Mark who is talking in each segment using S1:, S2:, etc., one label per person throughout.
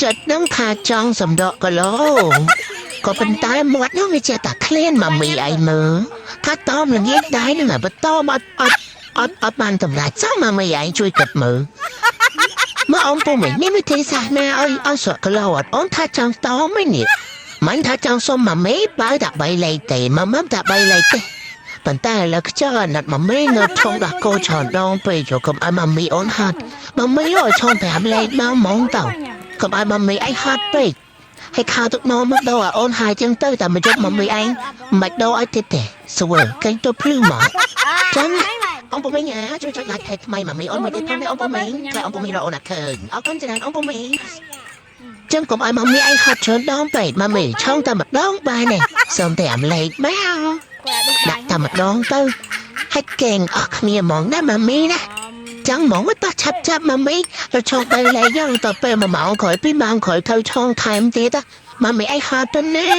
S1: ចិត្តនឹងថាចង់សម្ដកគីឡូក៏ប៉ុន្តែមាត់នោះវាចេះតែឃ្លានមកមីអីមើលថាតមល្ងាចដែរនឹងបន្តអត់បានតម្រាច់ចាំមកមីឯងជួយគិតមើលមកអ៊ំពុំមានវិធីសាស្ត្រណាឲ្យស្រកគីឡូអត់អូនថាចង់តមឯនេះមិនថាចង់សុំមកមីបើតែ3លេខទេមកតែ3លេខទេប៉ុន្តែឥឡូវខ្ចរណាត់មកមីនៅថងដាក់កោឆនដងពេកយកកុំឲ្យមកមីអូនហាត់មកមីឲ្យឆន5លេខមកហ្មងតើកុំឲ្យមកមីឯងហាត់ពេកให้ข้าวตุกน้องมันโดอ่ะโอนหายจังเต้แต่ไม่จบมันไม่เองไม่โดไอ้เตะสวยกันตัวพลื้มหมอจังông bố mình àช่วยหลักเหตุทำไมmàไม่โอนไม่ได้ทำให้ông bố mìnhใช่ông bố mìnhเราโอนหนักเกินเอากันจะนั้นông bố mìnhจังกบไอ้มามีไอ้หัดเชิญน้องไปมามีช่องตามัดน้องไปเนี่ยสมแต่มเลยไม่เอาดักตามัดน้องตื้อให้เก่งออกเมียมองหน้ามามีนะจังมองว่าตาชับมามีเราช่องไปเลยยังต่อไปมาเหมาข่อยพี่มังข่อยเท่าช่องไทม์ตีตามามีไอ้หัดตัวนี้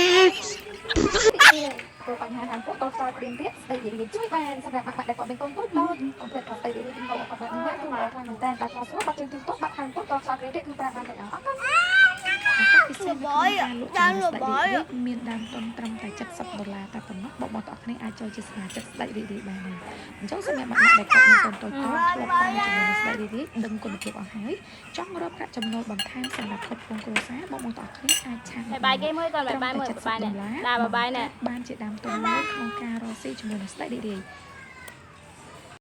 S2: បញ្ហាតាមពួកតតព្រៀងទៀតស្ដីនិយាយជួយបានសម្រាប់បាក់ដែលគាត់មានកូនតូចតូចកុំភ្លេចគាត់ស្ដីនិយាយគាត់គាត់មិនដែរគឺមកខាងមែនតែតែគាត់ស្រួលបាត់ជើងទីតូចបាត់ខាងពួកតតព្រៀងទៀតគឺប្រាប់បានតែអរគុណពិសេសរបស់ចានរបស់មានដើមទុនត្រឹមតែ$70តែប៉ុណ្ណោះបងប្អូនទាំងអស់គ្នាអាចចូលជាសមាជិកស្ដីរីករាយបានហើយអញ្ចឹងសម្រាប់អ្នកដែលគាត់មានកូនតូចតូចធ្លាប់បានជាមួយស្ដីរីករាយដឹងគុណភាពអស់ហើយចង់រកប្រាក់ចំណូលបន្ថែមសម្រាប់គ្រប់គ្រងគ្រួសារបងប្អូនទាំងអស់គ្នាអាចឆាន
S3: បាយគេមើលគាត់បាយមើលបាយនេះដាក់បាយនេះ
S2: បានជាដើមទុនមួយក្នុងការរកស៊ីជាមួយនឹងស្ដីរីករាយ